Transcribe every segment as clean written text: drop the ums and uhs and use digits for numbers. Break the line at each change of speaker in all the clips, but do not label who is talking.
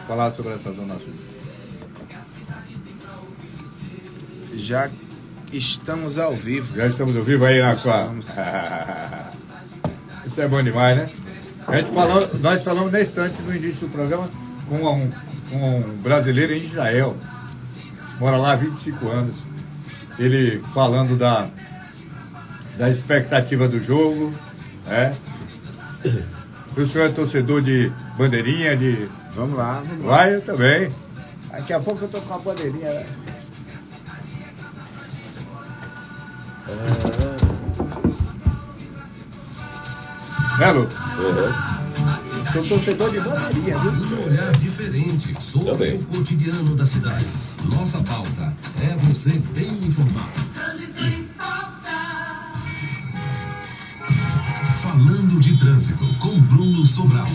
falar sobre essa Zona Sul.
Já estamos ao vivo.
Já estamos ao vivo aí,
Estamos.
Isso é bom demais, né? Nós falamos nesse instante, no início do programa, com um brasileiro em Israel. Mora lá há 25 anos. Ele falando da expectativa do jogo, né? O senhor é torcedor de bandeirinha, de...
Vamos lá.
Vai, eu também. Daqui a pouco eu tô com a bandeirinha, né? Né, Lu? Sou torcedor de bandeirinha, viu?
Um olhar diferente sobre o cotidiano das cidades. Nossa pauta é você bem informado. Falando de trânsito com Bruno Sobral.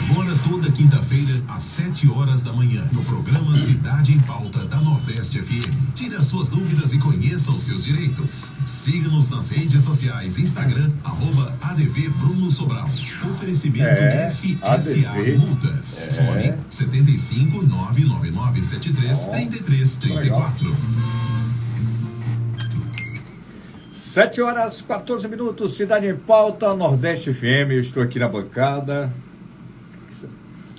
Agora toda quinta-feira às 7 horas da manhã no programa Cidade em Pauta da Nordeste FM. Tire as suas dúvidas e conheça os seus direitos. Siga-nos nas redes sociais, Instagram @ADV Bruno Sobral. Oferecimento FSA Multas. Fone 75 999 73 33 34.
7 horas 14 minutos, Cidade em Pauta, Nordeste FM. Eu estou aqui na bancada.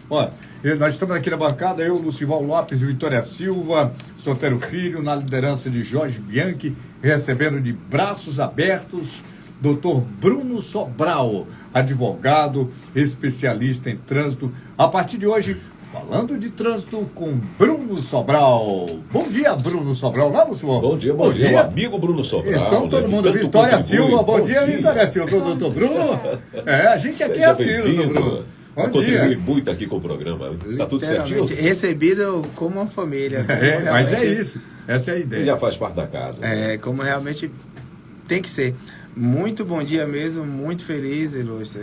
Ó, nós estamos aqui na bancada, eu, Lucival Lopes e Vitória Silva, Sotero Filho, na liderança de Jorge Bianchi, recebendo de braços abertos Dr. Bruno Sobral, advogado, especialista em trânsito. A partir de hoje, falando de trânsito com Bruno Sobral. Bom dia, Bruno Sobral. Lá, Lucival?
Bom dia, bom dia. O amigo Bruno Sobral.
Então, todo mundo. Vitória Silva. Bom dia, Vitória Silva. Doutor Bruno. A gente aqui é assim, doutor Bruno. Bom dia.
Contribui muito aqui com o programa. Tá tudo certinho?
Recebido como uma família.
Mas é isso. Essa é a ideia.
Ele já faz parte da casa.
Como realmente tem que ser. Muito bom dia mesmo. Muito feliz, ilustre.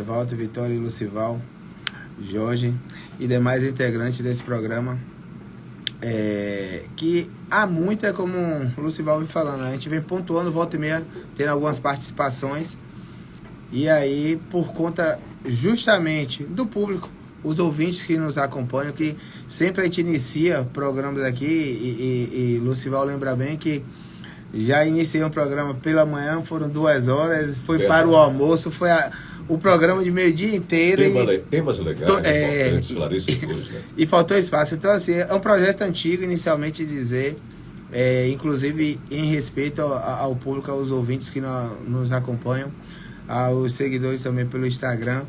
Walter, Vitória e Lucival, Jorge e demais integrantes desse programa, que há muito, é como o Lucival vem falando, a gente vem pontuando volta e meia, tendo algumas participações, e aí por conta justamente do público, os ouvintes que nos acompanham, que sempre a gente inicia programas aqui, e Lucival lembra bem que já iniciei um programa pela manhã, foram 2 horas, foi para o almoço, foi o programa de meio-dia inteiro.
Temas legais,
e faltou espaço. Então, assim, é um projeto antigo, inicialmente dizer, inclusive em respeito ao público, aos ouvintes que nos acompanham, aos seguidores também pelo Instagram.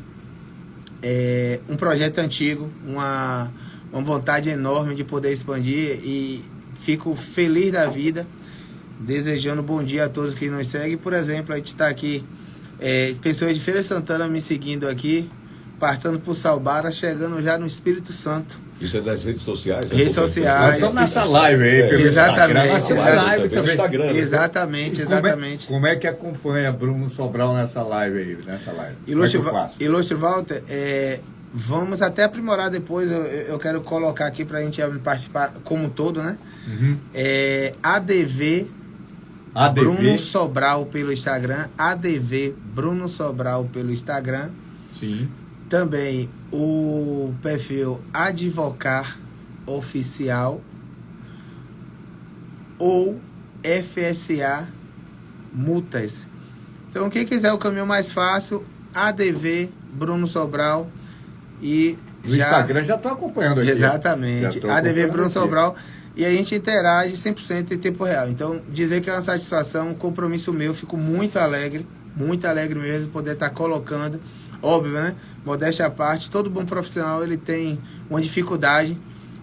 Um projeto antigo, uma vontade enorme de poder expandir, e fico feliz da vida, desejando bom dia a todos que nos seguem. Por exemplo, a gente está aqui, pessoas de Feira Santana me seguindo aqui, partindo por Salbara, chegando já no Espírito Santo.
Isso é nas redes sociais?
Redes sociais.
Nós estamos nessa live aí, pelo
exatamente,
live também.
Instagram, né?
Exatamente.
Como é que acompanha Bruno Sobral nessa live aí?
Ilustre Walter, vamos até aprimorar depois, eu quero colocar aqui para a gente participar como um todo, né?
Uhum.
ADV Bruno Sobral pelo Instagram, ADV Bruno Sobral pelo Instagram.
Sim.
Também o perfil Advocar Oficial ou FSA Multas. Então, quem quiser o caminho mais fácil, ADV Bruno Sobral, e
no Instagram já estou acompanhando aqui.
Exatamente, ADV Bruno Sobral. E a gente interage 100% em tempo real. Então, dizer que é uma satisfação, um compromisso meu, fico muito alegre mesmo, poder estar colocando. Óbvio, né? Modéstia à parte, todo bom profissional, ele tem uma dificuldade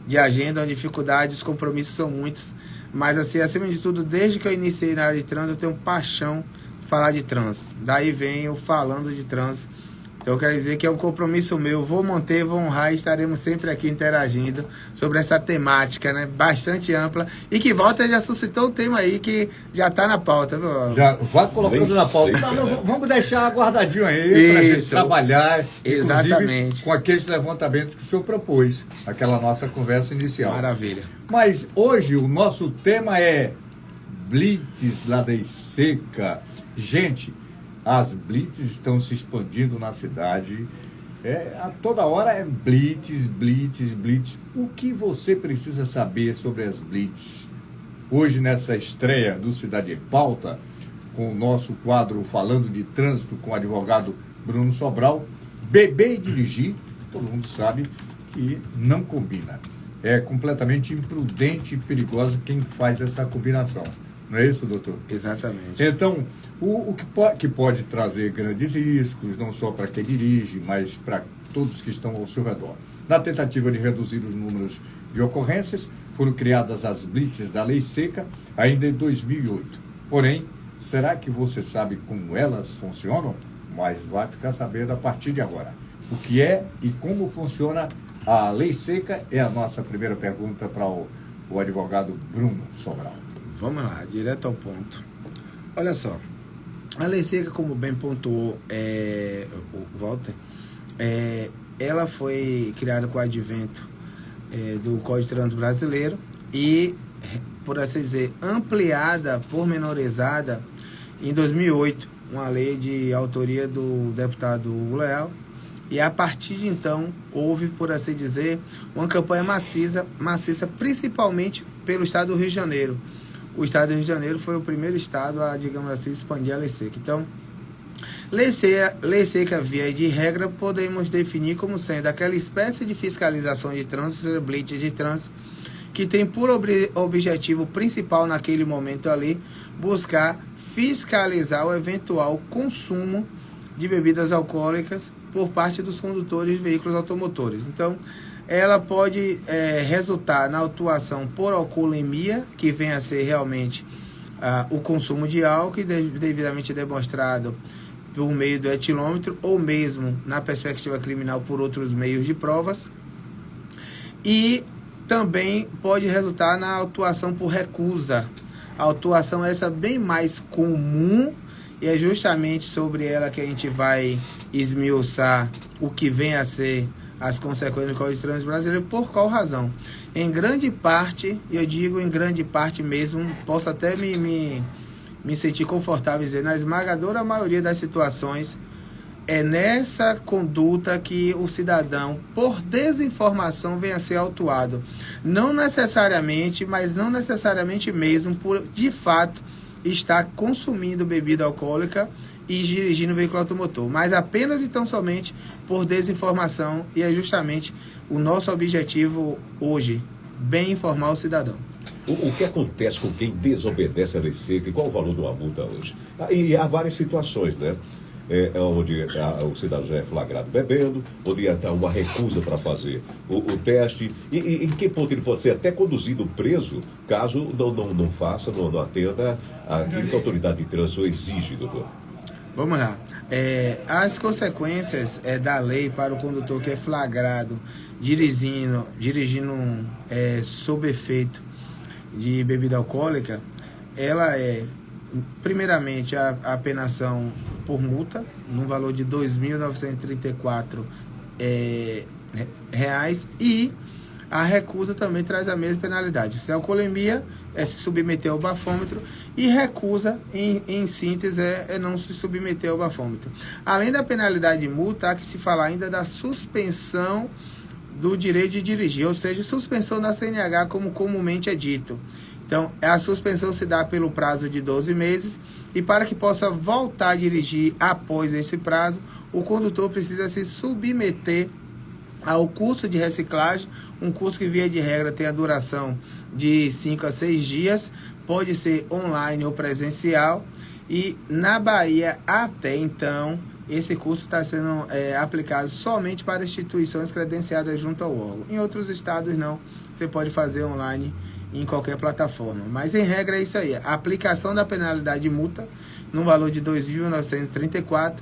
de agenda, uma dificuldade, os compromissos são muitos. Mas, assim, acima de tudo, desde que eu iniciei na área de trânsito, eu tenho paixão de falar de trânsito. Daí vem eu falando de trânsito. Então, eu quero dizer que é um compromisso meu, vou manter, vou honrar, e estaremos sempre aqui interagindo sobre essa temática, né, bastante ampla, e que Walter já suscitou um tema aí que já está na pauta, viu?
Já vai colocando na pauta. Vamos deixar guardadinho aí para a gente trabalhar,
exatamente,
com aqueles levantamentos que o senhor propôs, aquela nossa conversa inicial.
Maravilha.
Mas hoje o nosso tema é blitz lá da Seca. Gente, as blitz estão se expandindo na cidade A toda hora é blitz. O que você precisa saber sobre as blitz? Hoje, nessa estreia do Cidade em Pauta, com o nosso quadro Falando de Trânsito com o advogado Bruno Sobral, beber e dirigir, todo mundo sabe que não combina. É completamente imprudente e perigoso quem faz essa combinação. Não é isso, doutor?
Exatamente.
Então, o que pode trazer grandes riscos, não só para quem dirige, mas para todos que estão ao seu redor. Na tentativa de reduzir os números de ocorrências, foram criadas as blitzes da Lei Seca ainda em 2008. Porém, será que você sabe como elas funcionam? Mas vai ficar sabendo a partir de agora. O que é e como funciona a Lei Seca é a nossa primeira pergunta para o advogado Bruno Sobral.
Vamos lá, direto ao ponto. Olha só, a Lei Seca, como bem pontuou o Walter, ela foi criada com o advento do Código de Trânsito Brasileiro e, por assim dizer, ampliada, pormenorizada em 2008, uma lei de autoria do deputado Hugo Leal, e a partir de então houve, por assim dizer, uma campanha maciça, principalmente pelo estado do Rio de Janeiro. O estado do Rio de Janeiro foi o primeiro estado a, digamos assim, expandir a Lei Seca. Então, Lei Seca, via de regra, podemos definir como sendo aquela espécie de fiscalização de trânsito, blitz de trânsito, que tem por objetivo principal naquele momento ali, buscar fiscalizar o eventual consumo de bebidas alcoólicas por parte dos condutores de veículos automotores. Então, ela pode resultar na autuação por alcoolemia, que vem a ser realmente o consumo de álcool, devidamente demonstrado por meio do etilômetro, ou mesmo na perspectiva criminal por outros meios de provas. E também pode resultar na autuação por recusa. A autuação essa bem mais comum, e é justamente sobre ela que a gente vai esmiuçar o que vem a ser as consequências do Código de Trânsito Brasileiro. Por qual razão? Em grande parte, e eu digo em grande parte mesmo, posso até me sentir confortável em dizer, na esmagadora maioria das situações, é nessa conduta que o cidadão, por desinformação, vem a ser autuado. Não necessariamente, mas não necessariamente mesmo, por de fato estar consumindo bebida alcoólica e dirigindo veículo automotor, mas apenas e tão somente por desinformação, e é justamente o nosso objetivo hoje, bem informar o cidadão.
O que acontece com quem desobedece a Lei Seca e qual o valor de uma multa hoje? E há várias situações, né? Onde o cidadão já é flagrado bebendo, onde há uma recusa para fazer o teste, e em que ponto ele pode ser até conduzido preso, caso não faça, não atenda aquilo que a autoridade de trânsito exige, doutor.
Vamos lá. As consequências da lei para o condutor que é flagrado dirigindo sob efeito de bebida alcoólica, ela é, primeiramente, a penação por multa, no valor de R$ 2.934, e a recusa também traz a mesma penalidade. Se é alcoolemia, é se submeter ao bafômetro, e recusa, em síntese, é não se submeter ao bafômetro. Além da penalidade de multa, há que se falar ainda da suspensão do direito de dirigir, ou seja, suspensão da CNH, como comumente é dito. Então, a suspensão se dá pelo prazo de 12 meses, e para que possa voltar a dirigir após esse prazo, o condutor precisa se submeter ao curso de reciclagem, um curso que, via de regra, tem a duração de 5 a 6 dias, pode ser online ou presencial, e na Bahia, até então, esse curso está sendo aplicado somente para instituições credenciadas junto ao órgão. Em outros estados, não. Você pode fazer online em qualquer plataforma. Mas, em regra, é isso aí. A aplicação da penalidade de multa no valor de R$ 2.934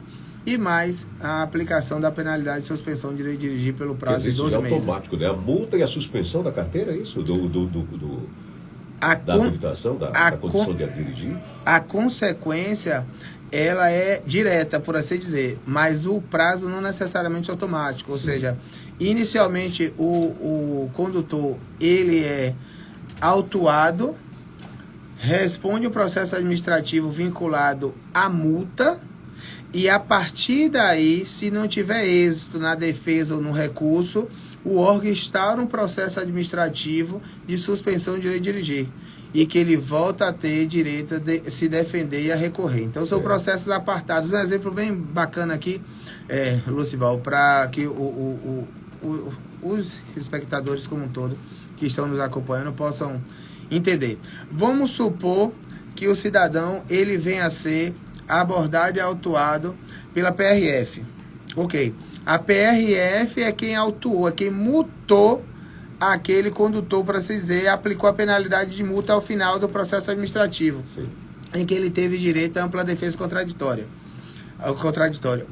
e mais a aplicação da penalidade de suspensão de direito de dirigir pelo prazo de 12 meses.
Isso é automático, né? A multa e a suspensão da carteira, é isso? Da habilitação, da condição de dirigir? A
consequência, ela é direta, por assim dizer, mas o prazo não necessariamente automático. Ou seja, inicialmente o condutor, ele é autuado, responde o processo administrativo vinculado à multa, E a partir daí, se não tiver êxito na defesa ou no recurso, o órgão instaura um processo administrativo de suspensão de direito de dirigir. E que ele volta a ter direito de se defender e a recorrer. Então, são processos apartados. Um exemplo bem bacana aqui, Lucival, para que os espectadores como um todo que estão nos acompanhando possam entender. Vamos supor que o cidadão ele venha a ser abordado e autuado pela PRF. Ok. A PRF é quem autuou, é quem multou aquele condutor, para se dizer, aplicou a penalidade de multa ao final do processo administrativo. Sim. Em que ele teve direito à ampla defesa contraditória.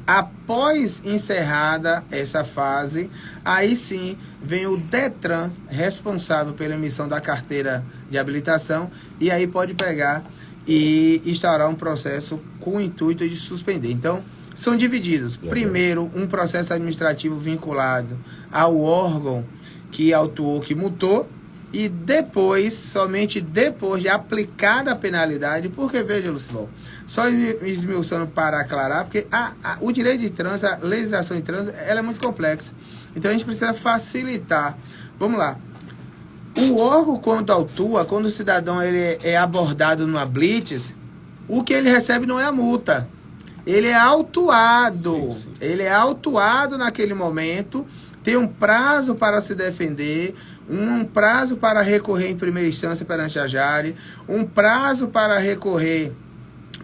Após encerrada essa fase, aí sim vem o DETRAN, responsável pela emissão da carteira de habilitação, e aí pode pegar e instaurar um processo com o intuito de suspender. Então, são divididos. Primeiro, um processo administrativo vinculado ao órgão que autuou, que multou, e depois, somente depois de aplicada a penalidade, porque, veja, Lucival, só esmiuçando para aclarar, porque o direito de trânsito, a legislação de trânsito, ela é muito complexa. Então, a gente precisa facilitar. Vamos lá. O órgão, quando autua, quando o cidadão ele é abordado numa blitz, o que ele recebe não é a multa. Ele é autuado. Sim. Ele é autuado naquele momento, tem um prazo para se defender, um prazo para recorrer em primeira instância perante a Jari, um prazo para recorrer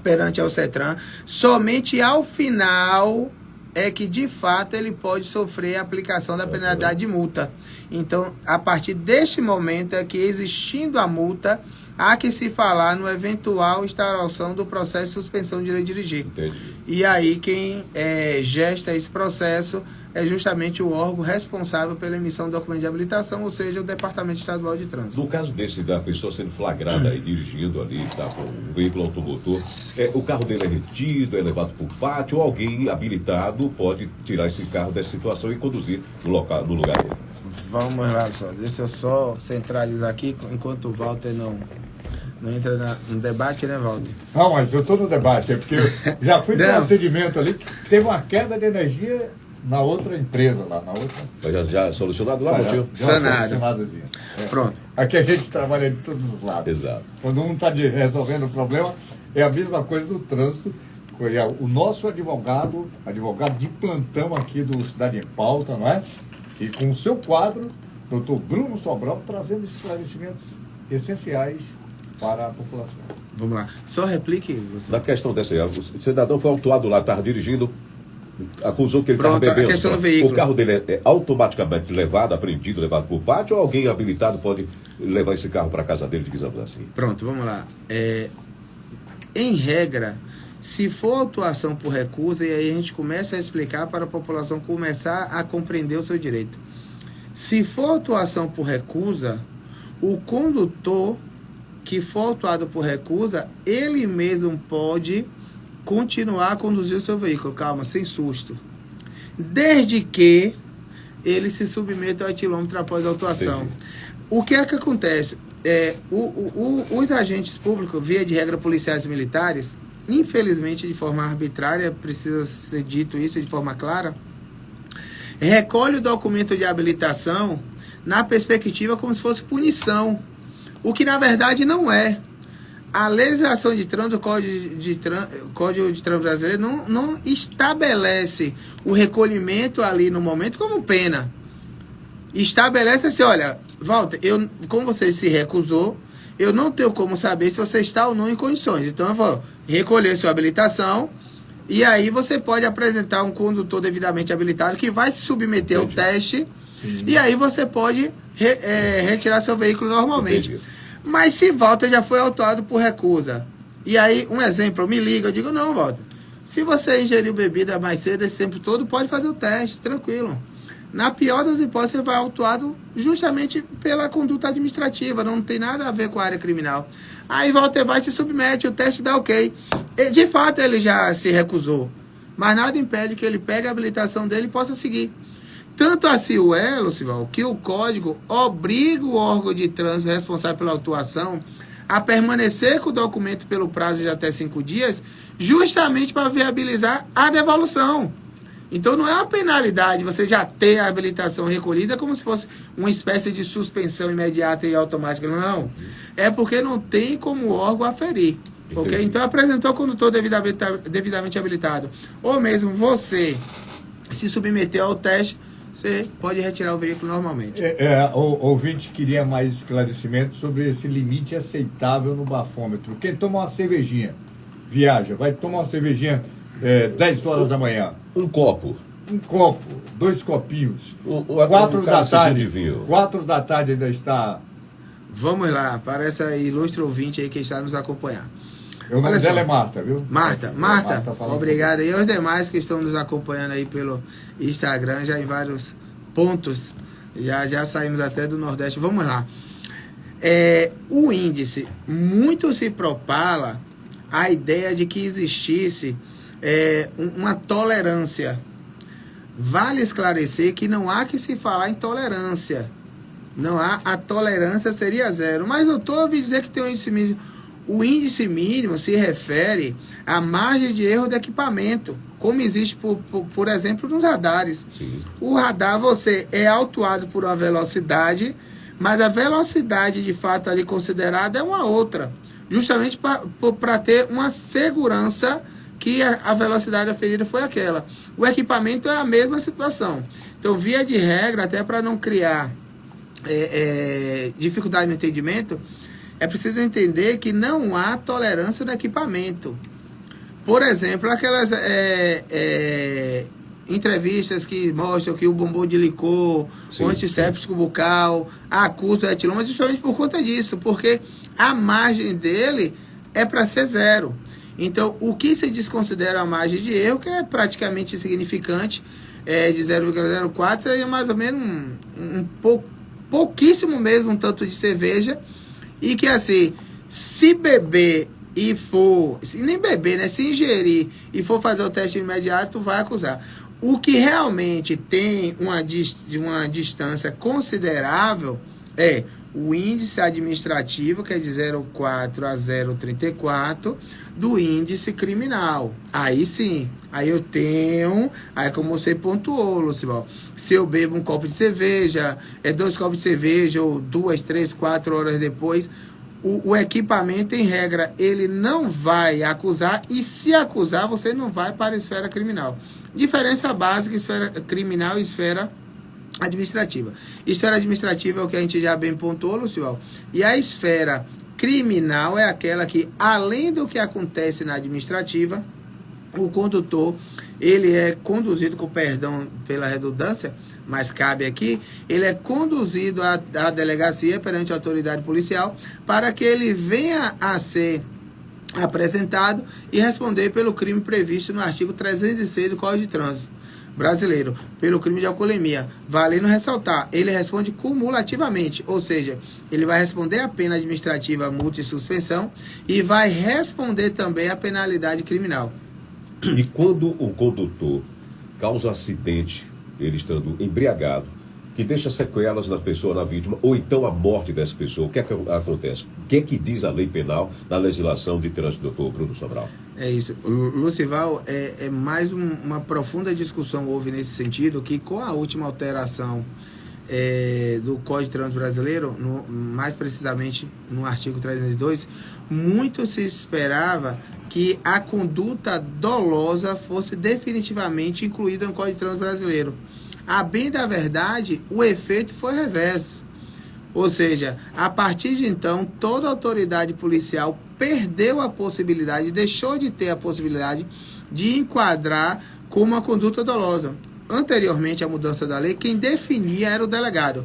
perante ao CETRAN. Somente ao final é que, de fato, ele pode sofrer a aplicação da penalidade de multa. Então, a partir deste momento é que, existindo a multa, há que se falar no eventual instauração do processo de suspensão de direito de dirigir. Entendi. E aí quem gesta esse processo é justamente o órgão responsável pela emissão do documento de habilitação, ou seja, o Departamento Estadual de Trânsito.
No caso desse, da pessoa sendo flagrada e dirigindo ali, tá, com um veículo automotor, o carro dele é retido, é levado para o pátio, ou alguém habilitado pode tirar esse carro dessa situação e conduzir no lugar dele?
Vamos lá, só. Deixa eu só centralizar aqui, enquanto o Walter não entra no debate, né, Walter?
Não, mas eu estou no debate, porque eu já fui para um atendimento ali, teve uma queda de energia na outra empresa lá, na outra.
Já solucionado lá, Valtinho?
Sanado. Pronto.
Aqui a gente trabalha de todos os lados.
Exato.
Quando um está resolvendo o problema, é a mesma coisa do trânsito. O nosso advogado de plantão aqui do Cidade em Pauta, não é? E com o seu quadro, doutor Bruno Sobral, trazendo esclarecimentos essenciais para a população.
Vamos lá. Só replique. Você.
Na questão dessa aí, o cidadão foi autuado lá, estava dirigindo, acusou que ele estava bebendo.
A questão do veículo.
O carro dele é automaticamente apreendido, levado por pátio, ou alguém habilitado pode levar esse carro para a casa dele, digamos assim?
Pronto, vamos lá. Em regra, se for autuação por recusa, e aí a gente começa a explicar para a população começar a compreender o seu direito. Se for autuação por recusa, o condutor que for autuado por recusa, ele mesmo pode continuar a conduzir o seu veículo, calma, sem susto. Desde que ele se submeta ao etilômetro após a autuação. Entendi. O que é que acontece? Os agentes públicos, via de regra policiais e militares, infelizmente de forma arbitrária, precisa ser dito isso de forma clara, recolhe o documento de habilitação na perspectiva como se fosse punição, o que na verdade não é. A legislação de trânsito, o Código de Trânsito Brasileiro não estabelece o recolhimento ali no momento como pena. Estabelece assim, olha, Walter, como você se recusou, eu não tenho como saber se você está ou não em condições. Então eu vou recolher sua habilitação e aí você pode apresentar um condutor devidamente habilitado que vai se submeter ao teste. Sim. E aí você pode retirar seu veículo normalmente. Entendi. Mas se Walter já foi autuado por recusa, e aí, um exemplo, me liga, eu digo, não, Walter, se você ingeriu bebida mais cedo esse tempo todo, pode fazer o teste, tranquilo. Na pior das hipóteses, você vai autuado justamente pela conduta administrativa, não tem nada a ver com a área criminal. Aí Walter vai, se submete, o teste dá ok. E, de fato, ele já se recusou, mas nada impede que ele pegue a habilitação dele e possa seguir. Tanto assim Lucival, que o Código obriga o órgão de trânsito responsável pela autuação a permanecer com o documento pelo prazo de até 5 dias, justamente para viabilizar a devolução. Então não é uma penalidade você já ter a habilitação recolhida como se fosse uma espécie de suspensão imediata e automática. Não. É porque não tem como o órgão aferir. Ok? Então apresentou o condutor devidamente habilitado. Ou mesmo você se submeteu ao teste, você pode retirar o veículo normalmente.
O ouvinte queria mais esclarecimento sobre esse limite aceitável no bafômetro. Quem toma uma cervejinha, viaja, vai tomar uma cervejinha 10 horas da manhã.
Um copo.
Um copo, 2 copinhos.
4
da tarde.
de vinho.
4 da tarde ainda está.
Vamos lá, para essa ilustre ouvinte aí que está nos acompanhando.
O nome dela é Marta, viu?
Marta, obrigado. E aos demais que estão nos acompanhando aí pelo Instagram, já em vários pontos. Já saímos até do Nordeste. Vamos lá. O índice, muito se propala a ideia de que existisse uma tolerância. Vale esclarecer que não há que se falar em tolerância. Não há, a tolerância seria 0. Mas eu estou a dizer que tem um índice mínimo. O índice mínimo se refere à margem de erro do equipamento, como existe, por exemplo, nos radares.
Sim.
O radar, você é autuado por uma velocidade, mas a velocidade de fato ali considerada é uma outra, justamente para ter uma segurança que a velocidade aferida foi aquela. O equipamento é a mesma situação. Então, via de regra, até para não criar dificuldade no entendimento, é preciso entender que não há tolerância no equipamento. Por exemplo, aquelas entrevistas que mostram que o bombom de licor, o antisséptico bucal, acusa o etiloma, justamente por conta disso, porque a margem dele é para ser 0. Então, o que se desconsidera a margem de erro, que é praticamente insignificante, de 0,04, seria mais ou menos pouquíssimo mesmo, um tanto de cerveja, e que assim, se beber e for, se nem beber, né, se ingerir e for fazer o teste imediato, vai acusar. O que realmente tem uma distância considerável é o índice administrativo, que é de 0,4 a 0,34, do índice criminal. Aí sim, aí eu tenho, aí como você pontuou, Lucival, se eu bebo um copo de cerveja, 2 copos de cerveja, ou 2, 3, 4 horas depois, o equipamento, em regra, ele não vai acusar, e se acusar, você não vai para a esfera criminal. Diferença básica, esfera criminal e esfera administrativa. Esfera administrativa é o que a gente já bem pontuou, Lucival, e a esfera criminal é aquela que, além do que acontece na administrativa, o condutor, ele é conduzido, com perdão pela redundância, mas cabe aqui, ele é conduzido à delegacia perante a autoridade policial para que ele venha a ser apresentado e responder pelo crime previsto no artigo 306 do Código de Trânsito Brasileiro, pelo crime de alcoolemia. Valendo ressaltar, ele responde cumulativamente, ou seja, ele vai responder a pena administrativa, multa e suspensão, e vai responder também a penalidade criminal.
E quando o condutor causa acidente, ele estando embriagado, que deixa sequelas na pessoa, na vítima, ou então a morte dessa pessoa, o que é que acontece? O que é que diz a lei penal na legislação de trânsito, doutor Bruno Sobral?
É isso. Lucival, mais uma profunda discussão houve nesse sentido, que com a última alteração do Código de Trânsito Brasileiro, mais precisamente no artigo 302, muito se esperava que a conduta dolosa fosse definitivamente incluída no Código de Trânsito Brasileiro. A bem da verdade, o efeito foi reverso. Ou seja, a partir de então, toda autoridade policial perdeu a possibilidade, deixou de ter a possibilidade de enquadrar como uma conduta dolosa. Anteriormente à mudança da lei, quem definia era o delegado.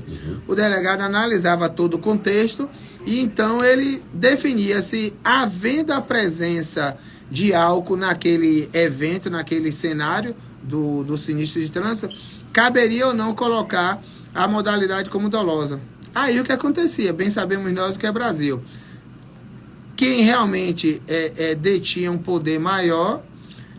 O delegado analisava todo o contexto e então ele definia se, havendo a presença de álcool naquele evento, naquele cenário do sinistro de trânsito, caberia ou não colocar a modalidade como dolosa. Aí o que acontecia? Bem sabemos nós que é Brasil. Quem realmente detinha um poder maior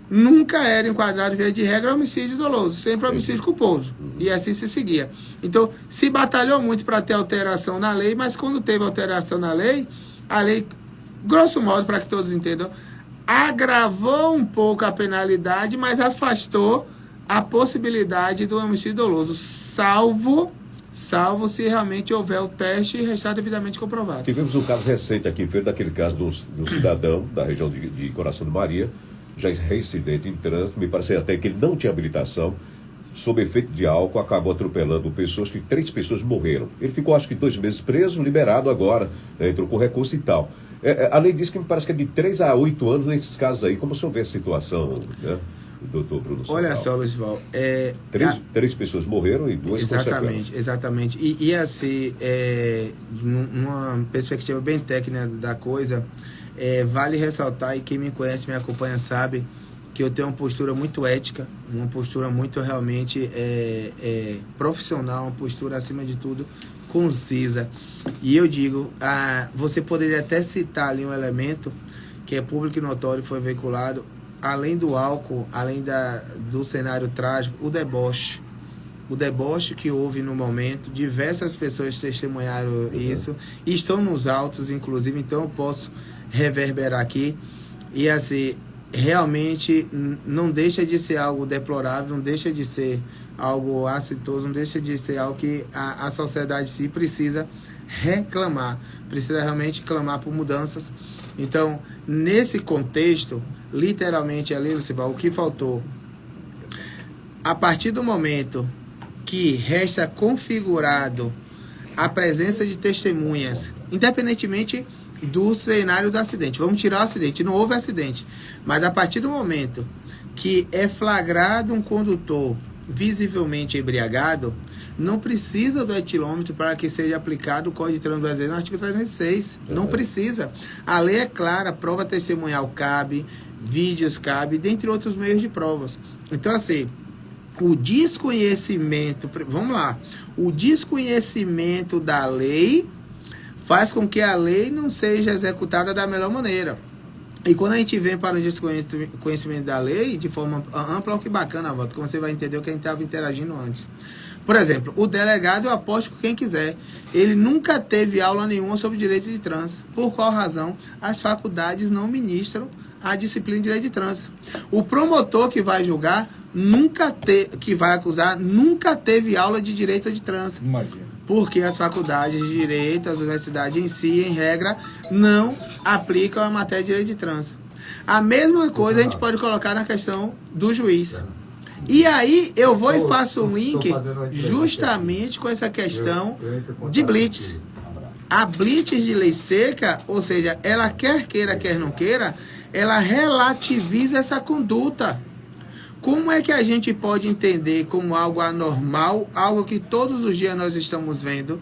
nunca era enquadrado, via de regra, homicídio doloso, sempre homicídio culposo. E assim se seguia. Então, se batalhou muito para ter alteração na lei, mas quando teve alteração na lei, a lei, grosso modo, para que todos entendam, agravou um pouco a penalidade, mas afastou a possibilidade do homicídio doloso, salvo se realmente houver o teste e restar devidamente comprovado.
Tivemos um caso recente aqui, feito daquele caso do cidadão da região de Coração de Maria, já reincidente em trânsito, me parece até que ele não tinha habilitação, sob efeito de álcool, acabou atropelando pessoas, que 3 pessoas morreram. Ele ficou, acho que 2 meses preso, liberado agora, entrou com recurso e tal. A lei diz que me parece que é de 3 a 8 anos nesses casos aí. Como o senhor vê a situação, né, doutor Bruno Sobral?
Olha só, Lucival.
3 pessoas morreram e 2 com sequelas.
Exatamente. E assim, numa perspectiva bem técnica da coisa, vale ressaltar, e quem me conhece, me acompanha, sabe que eu tenho uma postura muito ética, uma postura muito realmente profissional, uma postura, acima de tudo, concisa. E eu digo, você poderia até citar ali um elemento que é público e notório, que foi veiculado, além do álcool, além do cenário trágico, o deboche. O deboche que houve no momento, diversas pessoas testemunharam isso, e estão nos autos, inclusive, então eu posso reverberar aqui. E assim, realmente não deixa de ser algo deplorável, não deixa de ser algo assintoso, não deixa de ser algo que a sociedade em si precisa reclamar, precisa realmente clamar por mudanças. Então, nesse contexto, literalmente ali, Lucibal, o que faltou? A partir do momento que resta configurado a presença de testemunhas, independentemente do cenário do acidente, vamos tirar o acidente, não houve acidente, mas a partir do momento que é flagrado um condutor visivelmente embriagado, não precisa do etilômetro para que seja aplicado o Código de Trânsito Brasileiro no artigo 306. Não precisa. A lei é clara, prova testemunhal cabe, vídeos cabe, dentre outros meios de provas. Então, assim, o desconhecimento, vamos lá, o desconhecimento da lei faz com que a lei não seja executada da melhor maneira. E quando a gente vem para o desconhecimento da lei, de forma ampla, olha que bacana, Walter, como você vai entender o que a gente estava interagindo antes. Por exemplo, o delegado, eu aposto com quem quiser, ele nunca teve aula nenhuma sobre direito de trânsito. Por qual razão? As faculdades não ministram a disciplina de direito de trânsito. O promotor que vai julgar, que vai acusar, nunca teve aula de direito de trânsito.
Imagina.
Porque as faculdades de direito, as universidades em si, em regra, não aplicam a matéria de direito de trânsito. A mesma coisa a gente pode colocar na questão do juiz. E aí eu vou e faço um link justamente com essa questão de blitz. A blitz de lei seca, ou seja, ela quer queira, quer não queira, ela relativiza essa conduta. Como é que a gente pode entender como algo anormal, algo que todos os dias nós estamos vendo?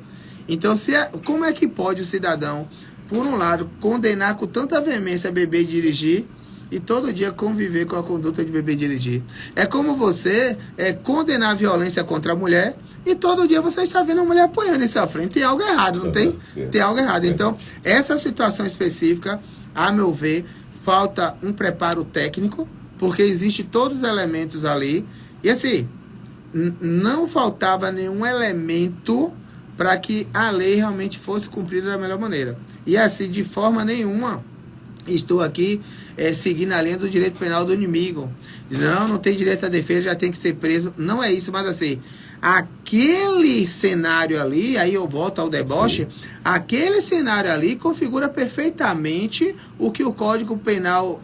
Então, como é que pode o cidadão, por um lado, condenar com tanta veemência beber e dirigir e todo dia conviver com a conduta de beber e dirigir? É como você condenar a violência contra a mulher e todo dia você está vendo a mulher apoiando em sua frente. Tem algo errado, não tem? Tem algo errado. Então, essa situação específica, a meu ver, falta um preparo técnico, porque existe todos os elementos ali. E assim, não faltava nenhum elemento para que a lei realmente fosse cumprida da melhor maneira. E assim, de forma nenhuma, estou aqui seguindo a linha do direito penal do inimigo. Não tem direito à defesa, já tem que ser preso. Não é isso, mas assim, aquele cenário ali, aí eu volto ao deboche, aquele cenário ali configura perfeitamente o que o Código Penal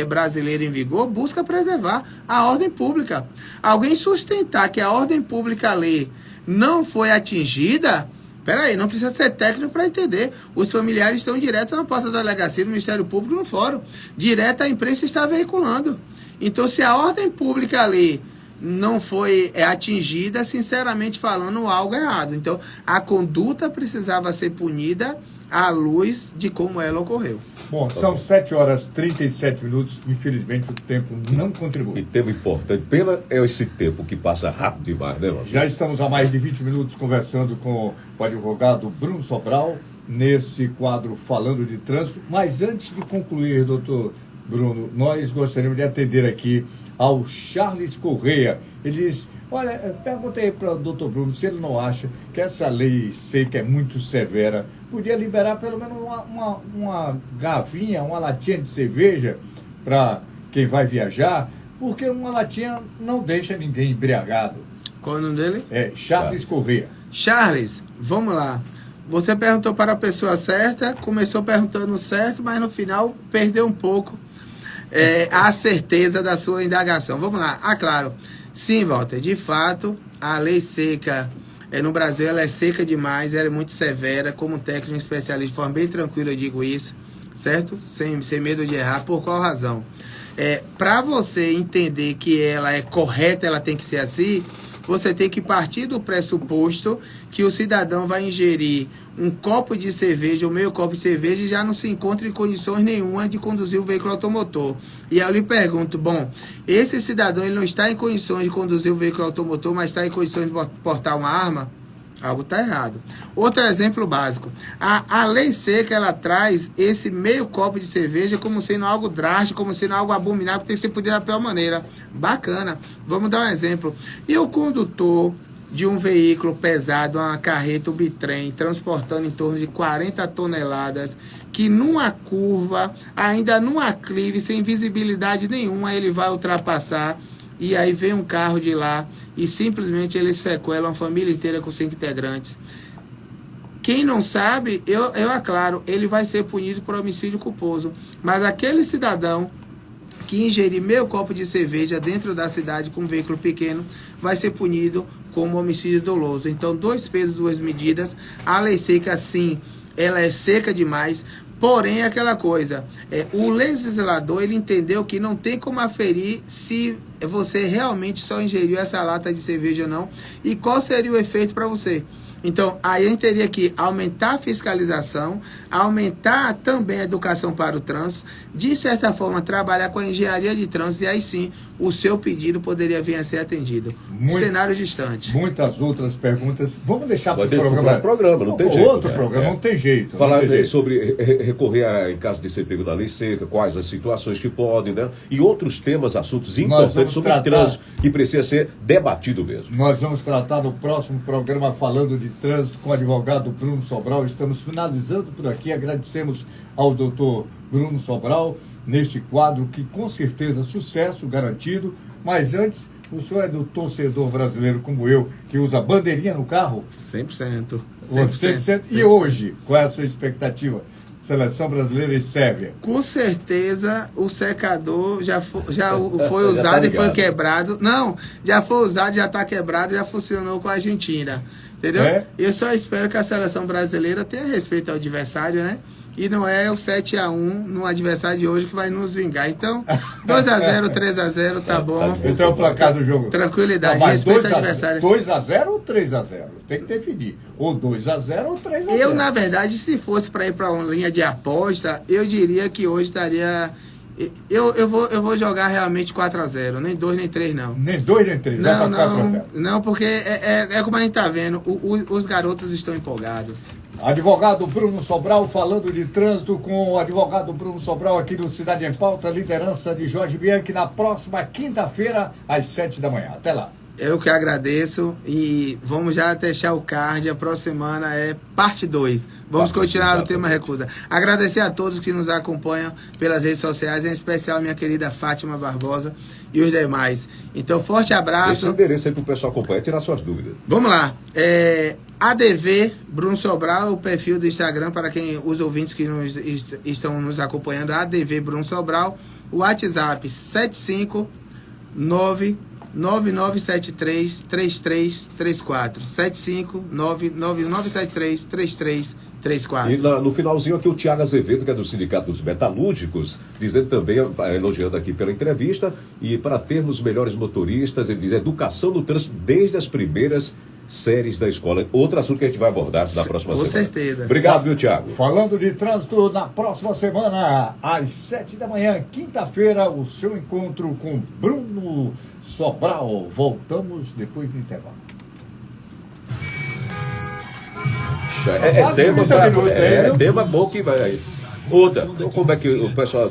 brasileiro em vigor busca preservar, a ordem pública. Alguém sustentar que a ordem pública ali não foi atingida, peraí, não precisa ser técnico para entender. Os familiares estão diretos na porta da delegacia do Ministério Público no fórum. Direto a imprensa está veiculando. Então, se a ordem pública ali não foi atingida, sinceramente falando, algo errado. Então, a conduta precisava ser punida à luz de como ela ocorreu.
Bom, são 7h37. Infelizmente, o tempo não contribui.
E tempo importante. Pena é esse tempo que passa rápido demais, né, Lógico?
Já estamos há mais de 20 minutos conversando com o advogado Bruno Sobral, neste quadro Falando de Trânsito. Mas antes de concluir, doutor Bruno, nós gostaríamos de atender aqui ao Charles Correia. Ele diz: Olha, perguntei para o doutor Bruno se ele não acha que essa lei seca é muito severa. Podia liberar pelo menos uma garrafinha, uma latinha de cerveja para quem vai viajar, porque uma latinha não deixa ninguém embriagado.
Qual é o nome dele?
É Charles Corrêa.
Charles, vamos lá. Você perguntou para a pessoa certa, começou perguntando certo, mas no final perdeu um pouco a certeza da sua indagação. Vamos lá. Ah, claro. Sim, Walter, de fato, a lei seca no Brasil ela é seca demais, ela é muito severa. Como técnico especialista, de forma bem tranquila, eu digo isso, certo? Sem medo de errar. Por qual razão? Para você entender que ela é correta, ela tem que ser assim, você tem que partir do pressuposto que o cidadão vai ingerir um copo de cerveja ou meio copo de cerveja e já não se encontra em condições nenhuma de conduzir o veículo automotor. E aí eu lhe pergunto, bom, esse cidadão ele não está em condições de conduzir o veículo automotor, mas está em condições de portar uma arma? Algo está errado. Outro exemplo básico. A lei seca, ela traz esse meio copo de cerveja como sendo algo drástico, como sendo algo abominável, que tem que ser punido da pior maneira. Bacana. Vamos dar um exemplo. E o condutor de um veículo pesado, uma carreta, um bitrem, transportando em torno de 40 toneladas, que numa curva, ainda num aclive, sem visibilidade nenhuma, ele vai ultrapassar. E aí vem um carro de lá e simplesmente ele sequela uma família inteira com 5 integrantes. Quem não sabe, eu aclaro, ele vai ser punido por homicídio culposo. Mas aquele cidadão que ingerir meio copo de cerveja dentro da cidade com um veículo pequeno vai ser punido como homicídio doloso. Então, 2 pesos, 2 medidas. A lei seca, sim, ela é seca demais. Porém, aquela coisa, o legislador ele entendeu que não tem como aferir se você realmente só ingeriu essa lata de cerveja ou não e qual seria o efeito para você. Então, aí a gente teria que aumentar a fiscalização, aumentar também a educação para o trânsito, de certa forma, trabalhar com a engenharia de trânsito e aí sim, o seu pedido poderia vir a ser atendido. Cenário distante.
Muitas outras perguntas. Vamos deixar para o
programa, não tem jeito.
Outro programa, não tem jeito.
Falar sobre recorrer em caso de ser pego da lei seca, quais as situações que podem, né? E outros temas, assuntos importantes sobre trânsito, que precisa ser debatido mesmo.
Nós vamos tratar no próximo programa falando de trânsito com o advogado Bruno Sobral. Estamos finalizando por aqui. Agradecemos ao doutor Bruno Sobral neste quadro que com certeza sucesso garantido. Mas antes, o senhor é do torcedor brasileiro como eu, que usa bandeirinha no carro?
100%.
100%. E hoje, qual é a sua expectativa? Seleção brasileira e Sérvia.
Com certeza o secador já foi usado e foi quebrado. Não, já foi usado, já está quebrado, já funcionou com a Argentina. Entendeu? Eu só espero que a seleção brasileira tenha respeito ao adversário, né? E não é o 7-1 no adversário de hoje que vai nos vingar. Então, 2-0, 3-0, tá bom.
Então é o placar do jogo.
Tranquilidade, respeito ao adversário.
2-0 ou 3-0? Tem que definir. Ou 2-0 ou 3-0.
Eu, na verdade, se fosse para ir para uma linha de aposta, eu diria que hoje estaria... Eu vou jogar realmente 4-0, nem 2 nem 3 não.
Nem 2 nem 3,
não, porque é como a gente tá vendo, os garotos estão empolgados.
Advogado Bruno Sobral falando de trânsito com o advogado Bruno Sobral aqui do Cidade em Pauta, liderança de Jorge Bianchi na próxima quinta-feira às 7 da manhã. Até lá.
Eu que agradeço e vamos já deixar o card. A próxima semana é parte 2. Vamos continuar o tema recusa. Agradecer a todos que nos acompanham pelas redes sociais, em especial minha querida Fátima Barbosa e os demais. Então, forte abraço.
Esse endereço aí para o pessoal acompanhar e tirar suas dúvidas.
Vamos lá. ADV Bruno Sobral, o perfil do Instagram para quem os ouvintes que estão nos acompanhando, ADV Bruno Sobral, o WhatsApp 75999733334 75999733334.
E no finalzinho aqui o Tiago Azevedo, que é do Sindicato dos Metalúrgicos, dizendo também, elogiando aqui pela entrevista, e para termos melhores motoristas, ele diz educação no trânsito desde as primeiras séries da escola. Outro assunto que a gente vai abordar na próxima semana.
Com certeza.
Obrigado, viu, Tiago?
Falando de trânsito, na próxima semana, às 7 da manhã, quinta-feira, o seu encontro com Bruno Sobral. Voltamos depois do intervalo.
Tema bom que vai aí. Outra, como é que o pessoal